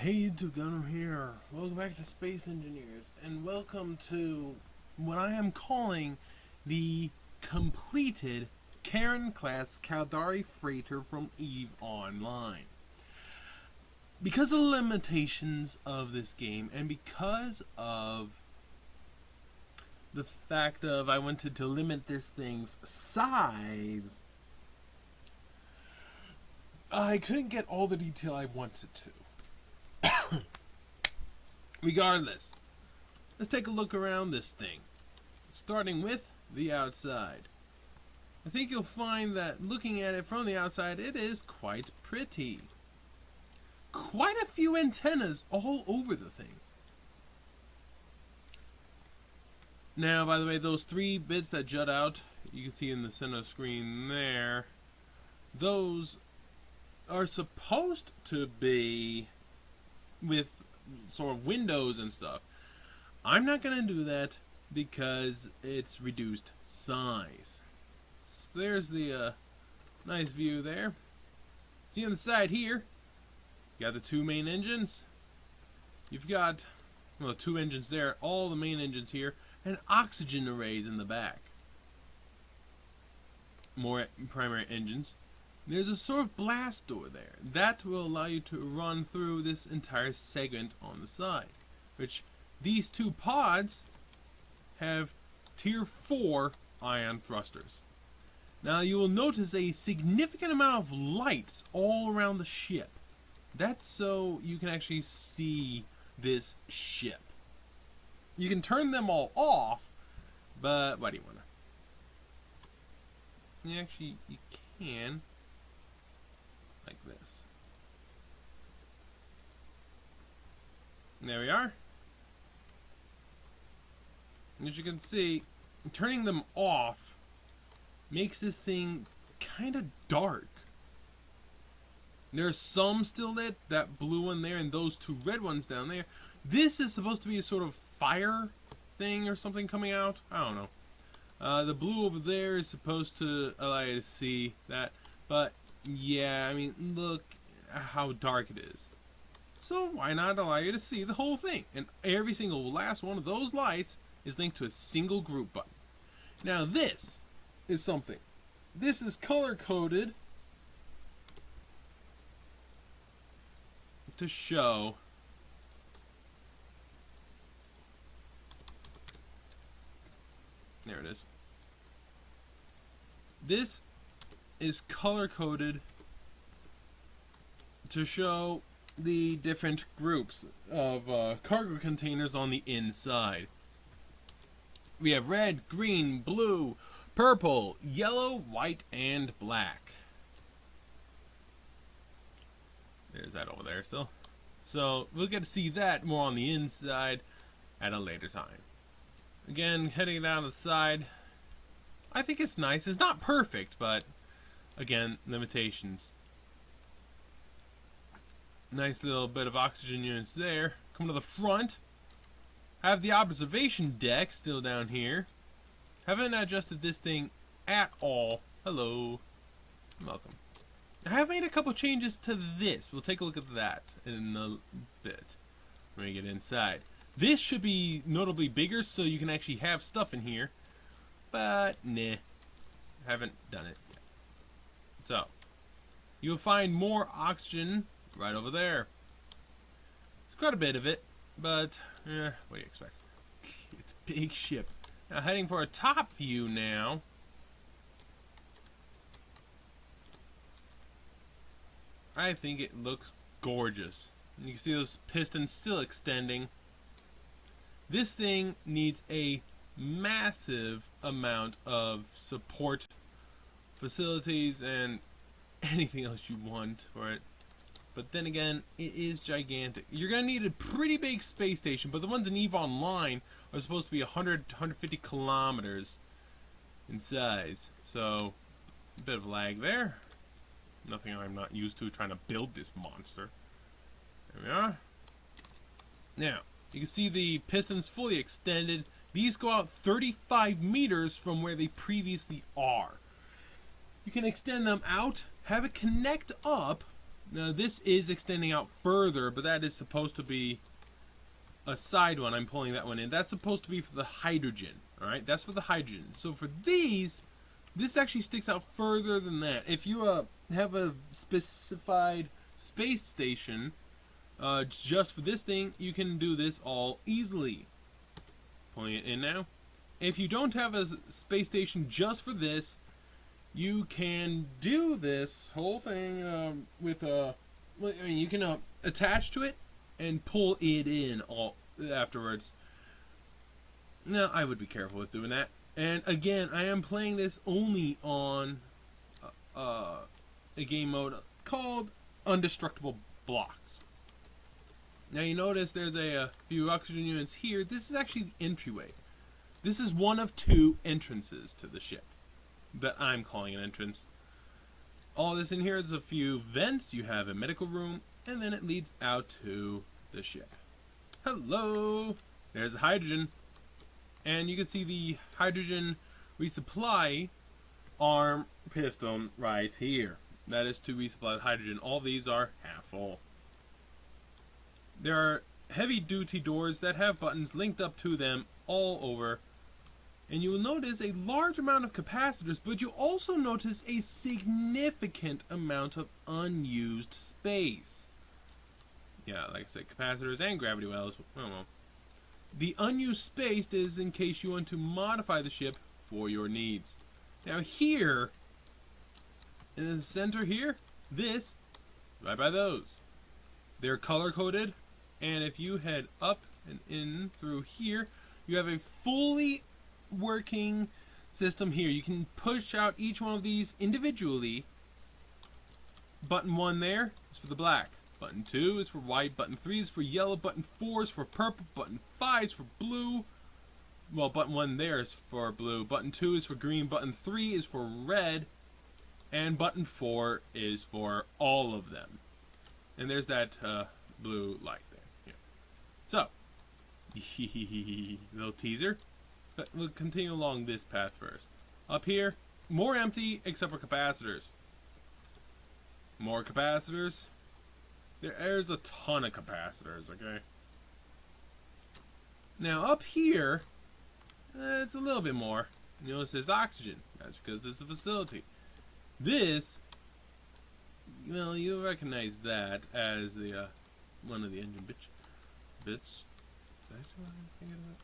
Hey, Gunner here. Welcome back to Space Engineers, and welcome to what I am calling the completed Charon class Caldari freighter from EvE Online. Because of the limitations of this game, and because of the fact of I wanted to limit this thing's size, I couldn't get all the detail I wanted to. Regardless, let's take a look around this thing, starting with the outside. I think you'll find that looking at it from the outside, it is quite pretty. Quite a few antennas all over the thing. Now, by the way, those three bits that jut out, you can see in the center of the screen there, those are supposed to be with sort of windows and stuff. I'm not going to do that because it's reduced size. So there's the nice view there. See on the side here, you got the two main engines. You've got, well, two engines there, all the main engines here, and oxygen arrays in the back. More primary engines. There's a sort of blast door there. That will allow you to run through this entire segment on the side. Which, these two pods have tier 4 ion thrusters. Now you will notice a significant amount of lights all around the ship. That's so you can actually see this ship. You can turn them all off, but why do you want to? Actually, you can. Like this. And there we are. And as you can see, turning them off makes this thing kind of dark. There's some still lit, that blue one there and those two red ones down there. This is supposed to be a sort of fire thing or something coming out. I don't know. The blue over there is supposed to allow you to see that, but yeah, I mean, look how dark it is. So why not allow you to see the whole thing? And every single last one of those lights is linked to a single group button. Now this is something. This is color coded to show there it is. This is color coded to show the different groups of cargo containers on the inside. We have red, green, blue, purple, yellow, white, and black. There's that over there still. So we'll get to see that more on the inside at a later time. Again, heading down the side, I think it's nice. It's not perfect, but again, limitations. Nice little bit of oxygen units there. Come to the front. Have the observation deck still down here. Haven't adjusted this thing at all. Hello. Welcome. I have made a couple changes to this. We'll take a look at that in a bit when we get inside. This should be notably bigger so you can actually have stuff in here. But, nah. Haven't done it yet. So, you'll find more oxygen right over there. There's quite a bit of it, but, what do you expect? It's a big ship. Now, heading for a top view now. I think it looks gorgeous. You can see those pistons still extending. This thing needs a massive amount of support facilities and anything else you want for it. But then again, it is gigantic. You're going to need a pretty big space station, but the ones in EVE Online are supposed to be 100 to 150 kilometers in size. So, a bit of lag there. Nothing I'm not used to trying to build this monster. There we are. Now, you can see the pistons fully extended. These go out 35 meters from where they previously are. You can extend them out, have it connect up Now this is extending out further, but that is supposed to be a side one. I'm pulling that one in. That's supposed to be for the hydrogen. Alright, that's for the hydrogen. So for these, this actually sticks out further than that. If you have a specified space station just for this thing, you can do this all easily. Pulling it in now. If you don't have a space station just for this, you can do this whole thing with a. I mean, you can attach to it and pull it in all afterwards. Now, I would be careful with doing that. And again, I am playing this only on a game mode called Undestructible Blocks. Now you notice there's a few oxygen units here. This is actually the entryway. This is one of two entrances to the ship that I'm calling an entrance. All this in here is a few vents. You have a medical room, and then it leads out to the ship. Hello! There's the hydrogen. And you can see the hydrogen resupply arm piston right here. That is to resupply the hydrogen. All these are half full. There are heavy-duty doors that have buttons linked up to them all over. And you will notice a large amount of capacitors, but you'll also notice a significant amount of unused space. Yeah, like I said, capacitors and gravity wells. Oh well. The unused space is in case you want to modify the ship for your needs. Now here, in the center here, this, right by those. They're color-coded, and if you head up and in through here, you have a fully working system here. You can push out each one of these individually. Button 1 there is for the black. Button 2 is for white. Button 3 is for yellow. Button 4 is for purple. Button 5 is for blue. Well, button 1 there is for blue. Button 2 is for green. Button 3 is for red. And button 4 is for all of them. And there's that blue light there. Yeah. So, little teaser. But we'll continue along this path first. Up here, more empty except for capacitors. More capacitors. There's a ton of capacitors, okay? Now up here, it's a little bit more. You notice there's oxygen. That's because this is a facility. This, well, you'll recognize that as the one of the engine bits.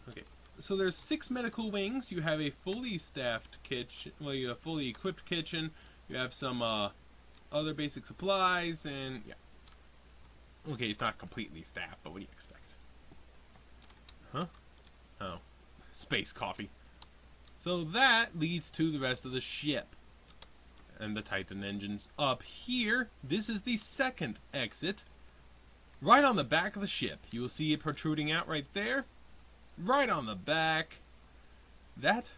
Okay. So there's 6 medical wings. You have a fully staffed kitchen. Well, you have a fully equipped kitchen. You have some other basic supplies, and yeah. Okay, it's not completely staffed, but what do you expect? Huh? Oh, space coffee. So that leads to the rest of the ship and the Titan engines. Up here, this is the second exit. Right on the back of the ship. You will see it protruding out right there. Right on the back. That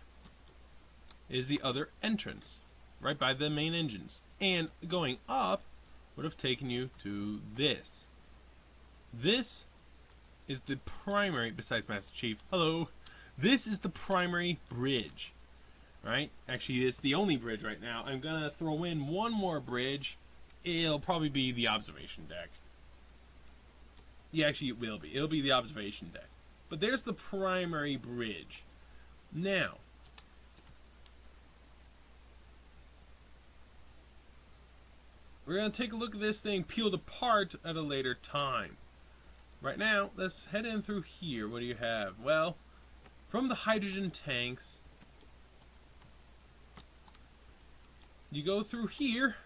is the other entrance. Right by the main engines. And going up would have taken you to this. This is the primary, besides Master Chief, hello. This is the primary bridge. Right? Actually, it's the only bridge right now. I'm going to throw in one more bridge. It'll probably be the observation deck. Yeah, actually it will be. It'll be the observation deck. But there's the primary bridge. Now, we're going to take a look at this thing peeled apart at a later time. Right now, let's head in through here. What do you have? Well, from the hydrogen tanks, you go through here.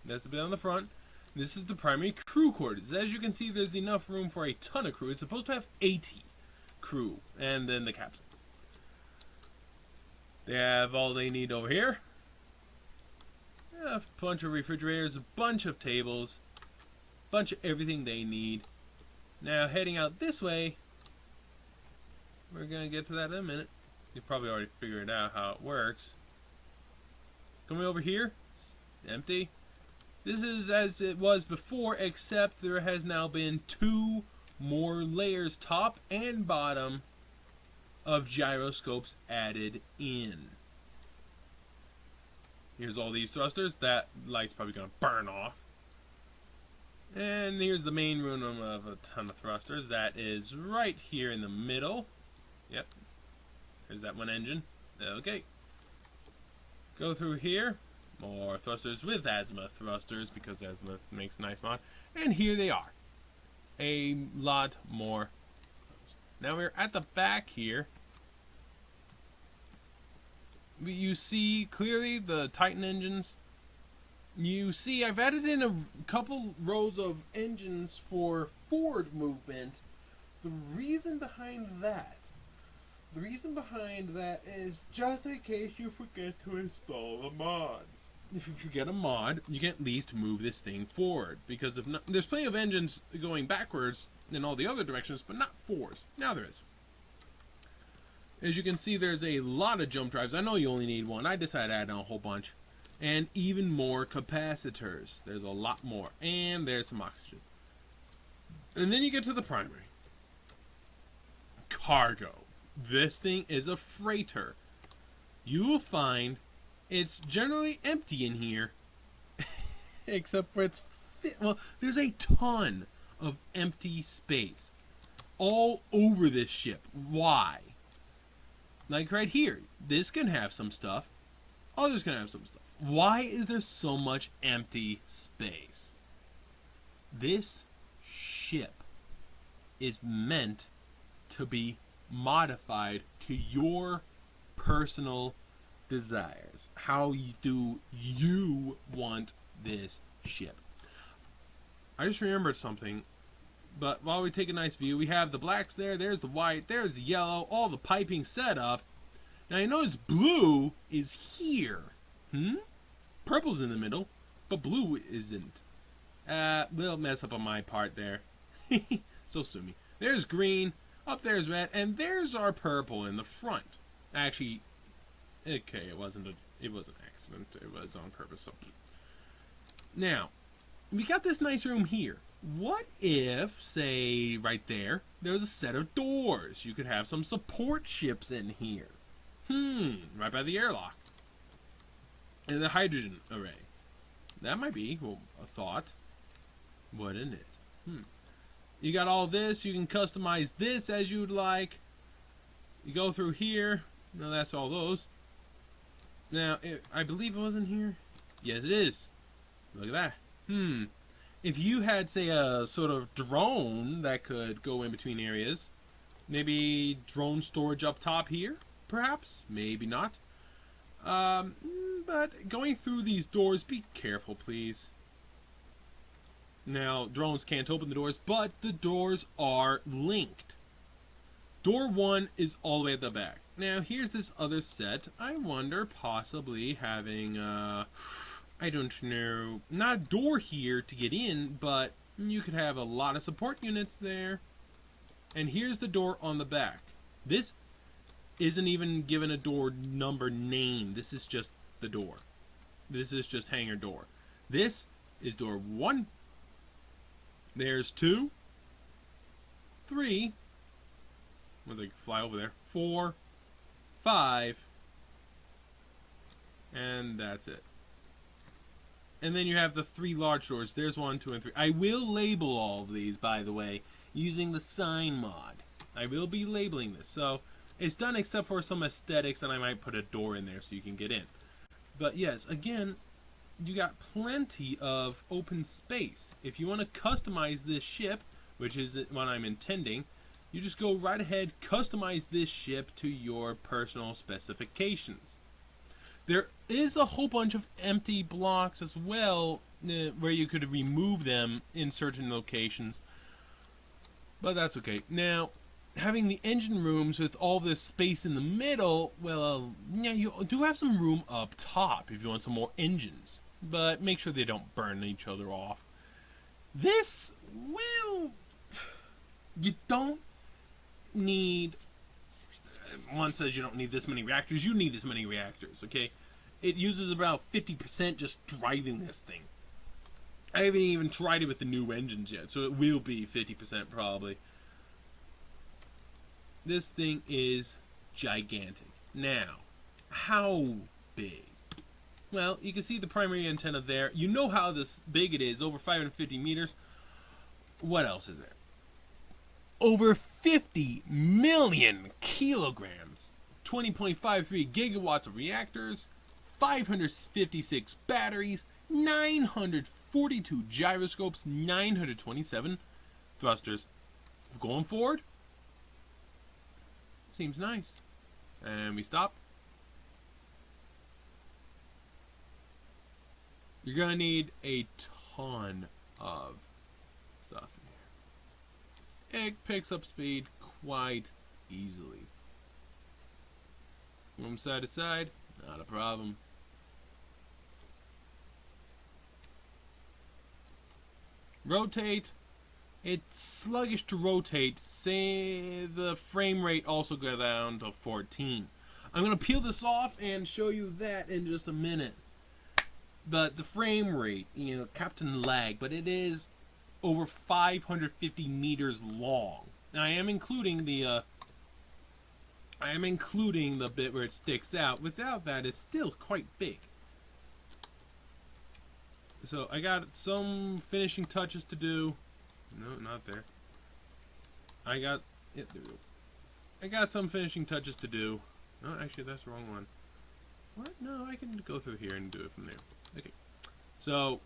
That's the bit on the front. This is the primary crew quarters. As you can see, there's enough room for a ton of crew. It's supposed to have 80 crew, and then the captain. They have all they need over here. A bunch of refrigerators, a bunch of tables, a bunch of everything they need. Now, heading out this way, we're going to get to that in a minute. You've probably already figured out how it works. Coming over here, empty. This is as it was before, except there has now been 2 more layers, top and bottom, of gyroscopes added in. Here's all these thrusters. That light's probably going to burn off. And here's the main room of a ton of thrusters. That is right here in the middle. Yep. There's that one engine. Okay. Go through here. More thrusters with azimuth thrusters because azimuth makes a nice mod. And here they are. A lot more. Now we're at the back here. You see clearly the Titan engines. You see I've added in a couple rows of engines for forward movement. The reason behind that is just in case you forget to install the mods. If you forget a mod, you can at least move this thing forward. Because if not, there's plenty of engines going backwards in all the other directions, but not forwards. Now there is. As you can see, there's a lot of jump drives. I know you only need one. I decided to add on a whole bunch. And even more capacitors. There's a lot more. And there's some oxygen. And then you get to the primary. Cargo. This thing is a freighter. You will find it's generally empty in here. Except for well, there's a ton of empty space. All over this ship. Why? Like right here. This can have some stuff. Others can have some stuff. Why is there so much empty space? This ship is meant to be modified to your personal desires. How do you want this ship? I just remembered something. But while we take a nice view, we have the blacks there, there's the white, there's the yellow, all the piping set up. Now you notice blue is here. Purple's in the middle, but blue isn't. We'll mess up on my part there. So sue me. There's green, up there's red, and there's our purple in the front. Actually, okay, it wasn't an accident. It was on purpose. So now, we got this nice room here. What if, say, right there, there's a set of doors? You could have some support ships in here. Right by the airlock. And the hydrogen array. That might be a thought. Wouldn't it? You got all this. You can customize this as you'd like. You go through here. Now that's all those. Now, I believe it was in here. Yes, it is. Look at that. If you had, say, a sort of drone that could go in between areas, maybe drone storage up top here, perhaps? Maybe not. But going through these doors, be careful, please. Now, drones can't open the doors, but the doors are linked. Door 1 is all the way at the back. Now, here's this other set. I wonder possibly having, I don't know, not a door here to get in, but you could have a lot of support units there. And here's the door on the back. This isn't even given a door number name. This is just the door. This is just hangar door. This is door 1. There's 2, 3. Once I fly over there. 4, 5. And that's it. And then you have the 3 large doors. There's 1, 2, and 3. I will label all of these, by the way, using the sign mod. I will be labeling this. So it's done except for some aesthetics, and I might put a door in there so you can get in. But yes, again, you got plenty of open space. If you want to customize this ship, which is what I'm intending, you just go right ahead, customize this ship to your personal specifications. There is a whole bunch of empty blocks as well, where you could remove them in certain locations. But that's okay. Now, having the engine rooms with all this space in the middle, well, yeah, you do have some room up top if you want some more engines. But make sure they don't burn each other off. This will... You don't need... One says you don't need this many reactors. You need this many reactors, okay? It uses about 50% just driving this thing. I haven't even tried it with the new engines yet, so it will be 50% probably. This thing is gigantic. Now, how big? Well, you can see the primary antenna there. You know how this big it is, over 550 meters. What else is there? Over 50 million kilograms, 20.53 gigawatts of reactors, 556 batteries, 942 gyroscopes, 927 thrusters. Going forward, seems nice. And we stop. You're gonna need a ton of stuff in here. It picks up speed quite easily. From side to side, not a problem. Rotate. It's sluggish to rotate. Say the frame rate also go down to 14. I'm gonna peel this off and show you that in just a minute. But the frame rate, you know, Captain Lag, but it is over 550 meters long. Now I am including the bit where it sticks out. Without that, it's still quite big. So I got some finishing touches to do. No, not there. There we go. I got some finishing touches to do. No, actually, that's the wrong one. What? No, I can go through here and do it from there. Okay. So,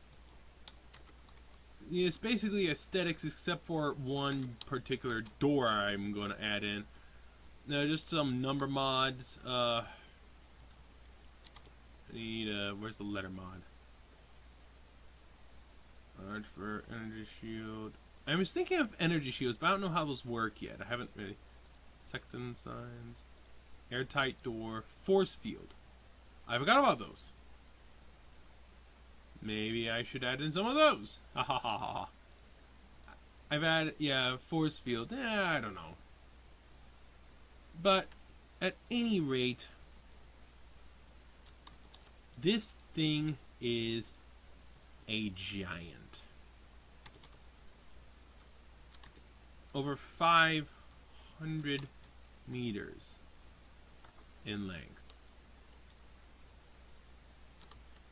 it's basically aesthetics except for one particular door I'm going to add in. Now, just some number mods. I need, where's the letter mod? Large for energy shield. I was thinking of energy shields, but I don't know how those work yet. I haven't really. Sexton signs. Airtight door. Force field. I forgot about those. Maybe I should add in some of those. Ha ha ha ha. I've added, yeah, force field. I don't know. But at any rate, this thing is a giant. Over 500 meters in length.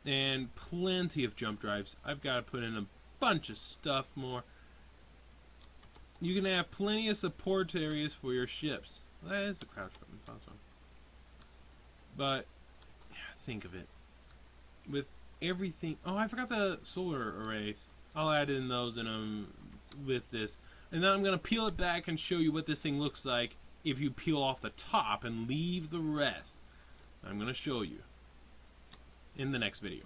And plenty of jump drives. I've got to put in a bunch of stuff more. You can have plenty of support areas for your ships. Well, that is the crouch button, thought so. But, yeah, think of it. With everything... Oh, I forgot the solar arrays. I'll add in those with this. And then I'm going to peel it back and show you what this thing looks like if you peel off the top and leave the rest. I'm going to show you in the next video.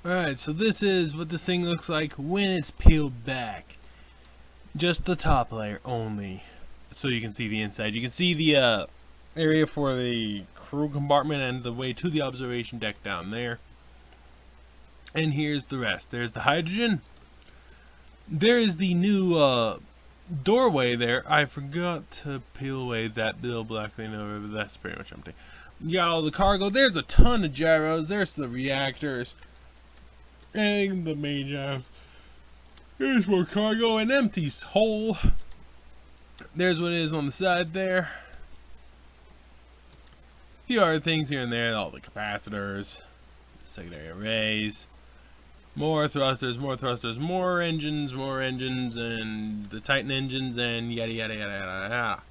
Alright, so this is what this thing looks like when it's peeled back. Just the top layer only. So you can see the inside. You can see the area for the crew compartment and the way to the observation deck down there. And here's the rest. There's the hydrogen. There is the new doorway there. I forgot to peel away that little black thing over, but that's pretty much empty. You got all the cargo. There's a ton of gyros. There's the reactors. And the main gyros. There's more cargo. An empty hole. There's what it is on the side there. A few other things here and there. All the capacitors. Secondary arrays. More thrusters, more engines, and the Titan engines, and yada yada yada yada.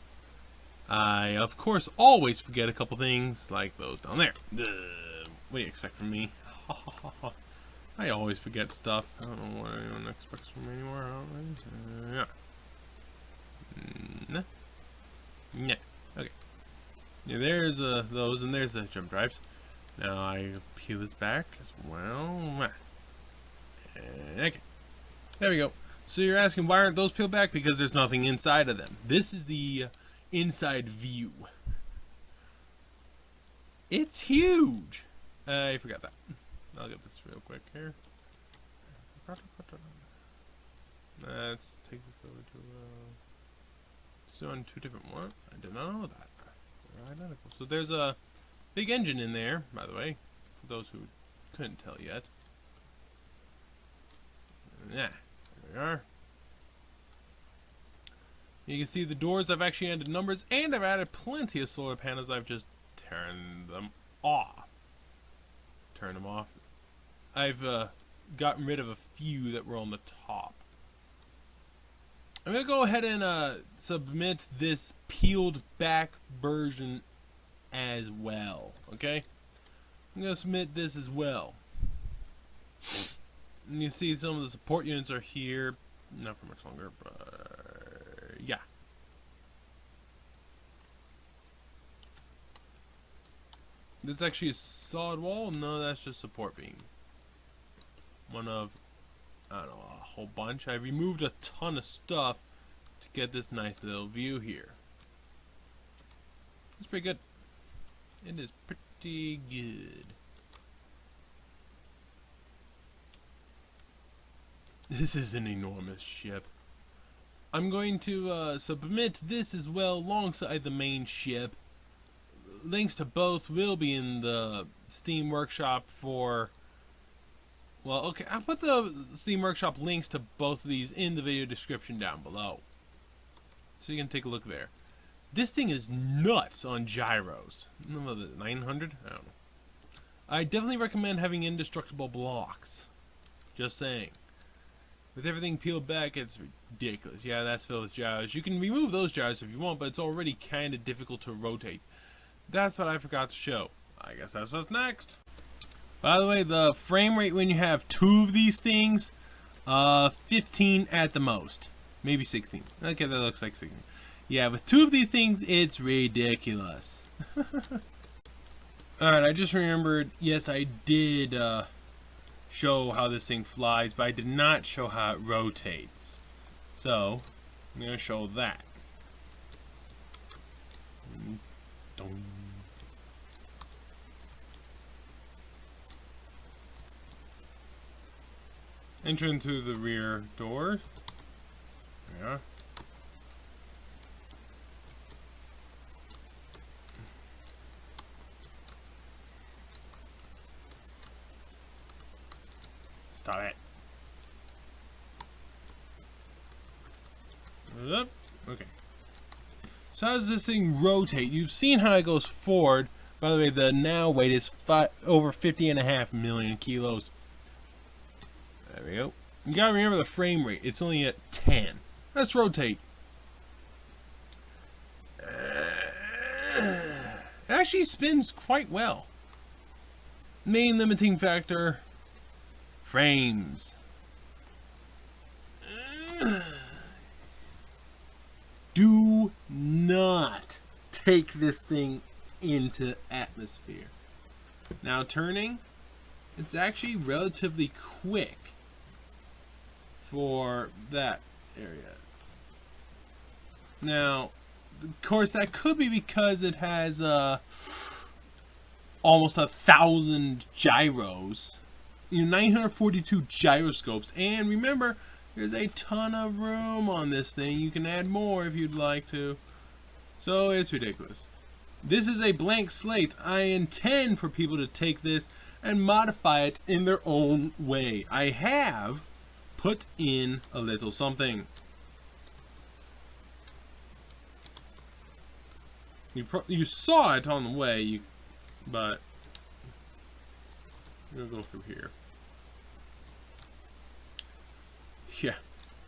I, of course, always forget a couple things, like those down there. What do you expect from me? I always forget stuff. I don't know what anyone expects from me anymore. Yeah. Nah. Okay. Yeah, there's those, and there's the jump drives. Now I peel this back as well. Okay, there we go. So you're asking why aren't those peeled back? Because there's nothing inside of them. This is the inside view. It's huge. I forgot that. I'll get this real quick here. Let's take this over to it's on two different ones. I did not know that. They're identical. So there's a big engine in there, by the way, for those who couldn't tell yet. Yeah, there we are. You can see the doors. I've actually added numbers, and I've added plenty of solar panels. I've just turned them off. I've gotten rid of a few that were on the top. I'm going to go ahead and submit this peeled back version as well, okay? I'm going to submit this as well. And you see some of the support units are here. Not for much longer, but yeah. That's actually a solid wall? No, that's just support beam. One of, I don't know, a whole bunch. I removed a ton of stuff to get this nice little view here. It's pretty good. It is pretty good. This is an enormous ship. I'm going to submit this as well alongside the main ship. Links to both will be in the Steam Workshop for... Well, okay, I'll put the Steam Workshop links to both of these in the video description down below. So you can take a look there. This thing is nuts on gyros. 900? I don't know. I definitely recommend having indestructible blocks. Just saying. With everything peeled back, it's ridiculous. Yeah, that's filled with gyros. You can remove those gyros if you want, but it's already kind of difficult to rotate. That's what I forgot to show. I guess that's what's next. By the way, the frame rate when you have two of these things, 15 at the most. Maybe 16. Okay, that looks like 16. Yeah, with two of these things, it's ridiculous. Alright, I just remembered, yes, I did show how this thing flies, but I did not show how it rotates. So, I'm going to show that. Dong. Enter into the rear door. Yeah. Stop it. Okay. So how does this thing rotate? You've seen how it goes forward. By the way, the now weight is over 50.5 million kilos. There we go. You gotta remember the frame rate. It's only at 10. Let's rotate. It actually spins quite well. Main limiting factor: frames. Do not take this thing into atmosphere. Now turning, it's actually relatively quick for that area. Now, of course, that could be because it has almost 1,000 gyros, 942 gyroscopes, and remember, there's a ton of room on this thing. You can add more if you'd like to. So it's ridiculous. This is a blank slate. I intend for people to take this and modify it in their own way. I have put in a little something. You saw it on the way, but I'm gonna go through here. Yeah,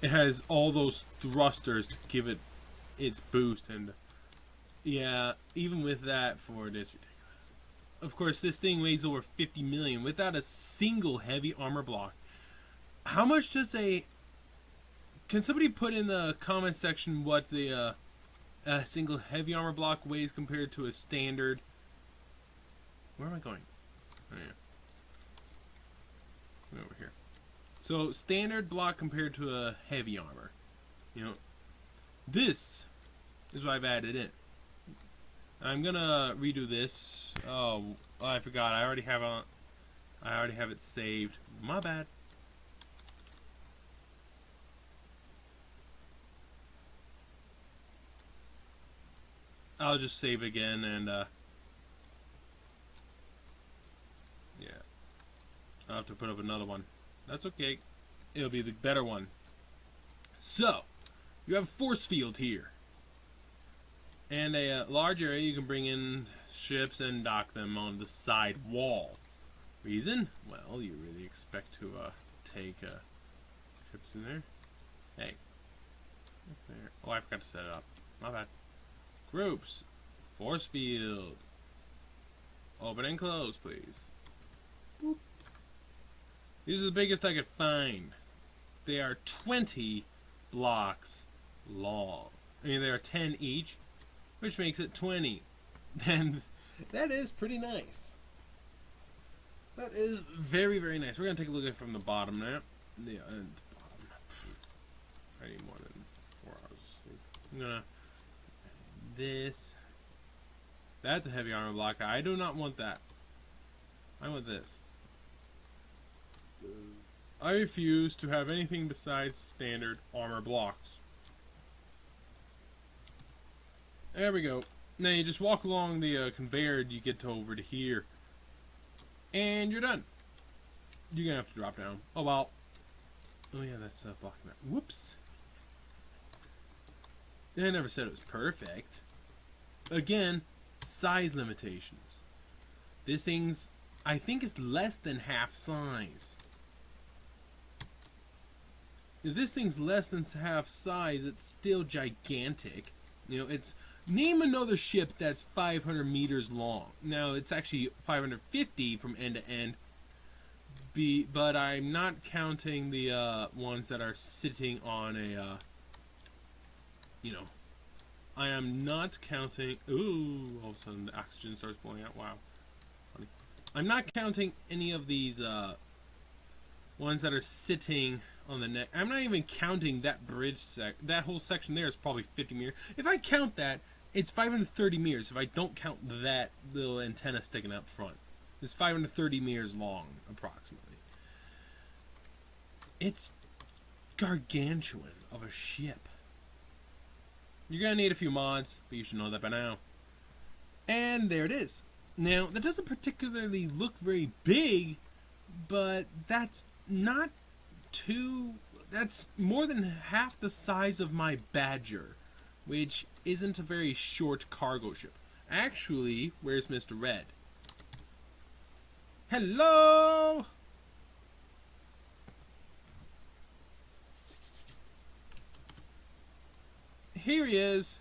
it has all those thrusters to give it its boost, and yeah, even with that, Ford is ridiculous. Of course, this thing weighs over 50 million without a single heavy armor block. How much does a... Can somebody put in the comment section what the a single heavy armor block weighs compared to a standard... Where am I going? Oh, yeah. Over here. So, standard block compared to a heavy armor. You know, this is what I've added in. I'm gonna redo this. Oh, I forgot. I already have it saved. My bad. I'll just save again and yeah. I'll have to put up another one. That's okay. It'll be the better one. So, you have a force field here. And a large area you can bring in ships and dock them on the side wall. Reason? Well, you really expect to take chips in there. Hey. What's there? Oh, I forgot to set it up. My bad. Groups. Force field. Open and close, please. Boop. These are the biggest I could find. They are 20 blocks long. I mean, there are 10 each, which makes it 20. And that is pretty nice. That is very, very nice. We're going to take a look at it from the bottom now. The bottom. I need more than 4 hours of sleep. I'm going to... This. That's a heavy armor block. I do not want that. I want this. I refuse to have anything besides standard armor blocks. There we go. Now you just walk along the conveyor, you get to over to here, and you're done. You're gonna have to drop down. Oh well. Oh yeah, that's blocking that. Whoops. I never said it was perfect. Again, size limitations. This thing's, I think, is less than half size. If this thing's less than half size, it's still gigantic. You know, it's... Name another ship that's 500 meters long. Now, it's actually 550 from end to end. But I'm not counting the ones that are sitting on a... you know... I am not counting... Ooh, all of a sudden the oxygen starts blowing out. Wow. Funny. I'm not counting any of these ones that are sitting on the neck. I'm not even counting that bridge that whole section there is probably 50 meters. If I count that, it's 530 meters if I don't count that little antenna sticking up front. It's 530 meters long, approximately. It's gargantuan of a ship. You're going to need a few mods, but you should know that by now. And there it is. Now, that doesn't particularly look very big, but that's not too... That's more than half the size of my Badger, which isn't a very short cargo ship. Actually, where's Mr. Red? Hello! Here he is.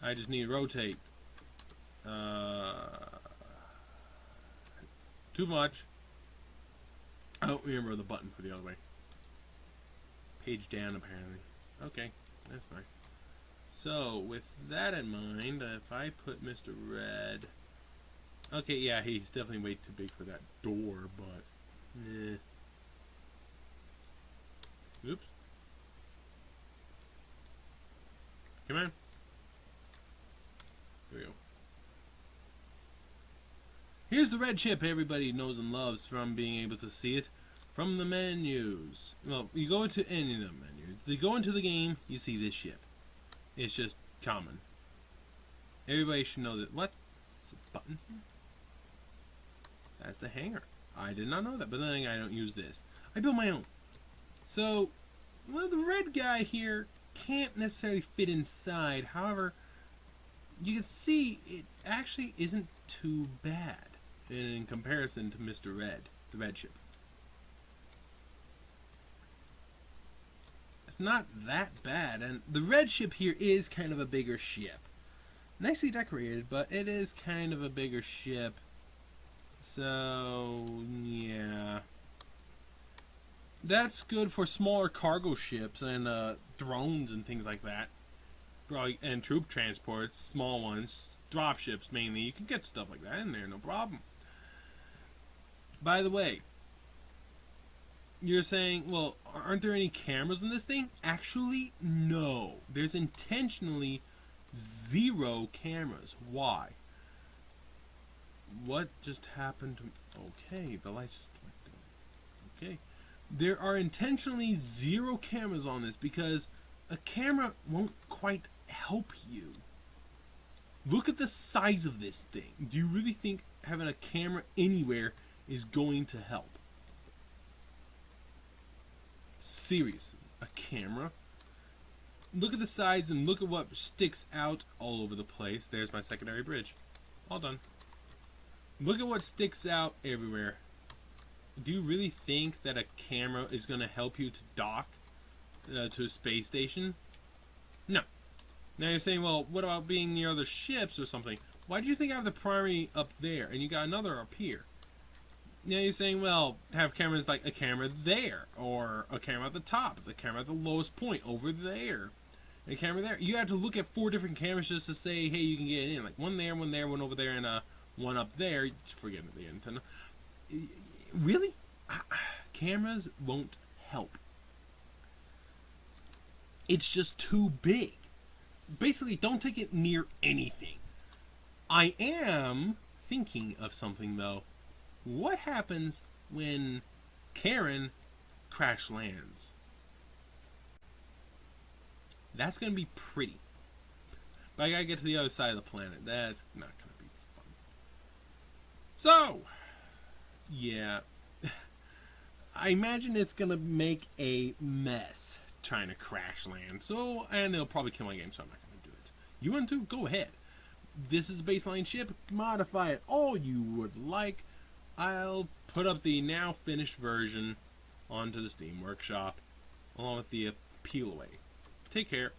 I just need to rotate. Too much. Oh, remember the button for the other way. Page down, apparently. Okay, that's nice. So, with that in mind, if I put Mr. Red... Okay, yeah, he's definitely way too big for that door, but... Eh. Oops. Come on. There we go. Here's the red ship everybody knows and loves from being able to see it from the menus. Well, you go into any of the menus. You go into the game, you see this ship. It's just common. Everybody should know that. What? Is a button here? That's the hangar. I did not know that, but then I don't use this. I built my own. So, well, the red guy here can't necessarily fit inside. However, you can see it actually isn't too bad in comparison to Mr. Red, the red ship. It's not that bad, and the red ship here is kind of a bigger ship. Nicely decorated, but it is kind of a bigger ship. So, yeah. That's good for smaller cargo ships and drones and things like that. And troop transports, small ones, drop ships mainly. You can get stuff like that in there, no problem. By the way, you're saying, well, aren't there any cameras in this thing? Actually, no. There's intentionally 0 cameras. Why? What just happened to... Okay, the lights just went down. Okay. There are intentionally 0 cameras on this because a camera won't quite help you. Look at the size of this thing. Do you really think having a camera anywhere is going to help? Seriously, a camera? Look at the size and look at what sticks out all over the place. There's my secondary bridge. All done. Look at what sticks out everywhere. Do you really think that a camera is going to help you to dock to a space station? No. Now you're saying, well, what about being near other ships or something? Why do you think I have the primary up there and you got another up here? Now you're saying, well, have cameras like a camera there, or a camera at the top, the camera at the lowest point over there, a camera there. You have to look at 4 different cameras just to say, hey, you can get in. Like one there, one over there, and one up there. Just forget the antenna. Really? Cameras won't help. It's just too big. Basically, don't take it near anything. I am thinking of something, though. What happens when Charon crash lands? That's going to be pretty. But I got to get to the other side of the planet. That's not going to be fun. So, yeah. I imagine it's going to make a mess trying to crash land. So, and it'll probably kill my game, so I'm not going to do it. You want to? Go ahead. This is a baseline ship. Modify it all you would like. I'll put up the now finished version onto the Steam Workshop along with the peel away. Take care.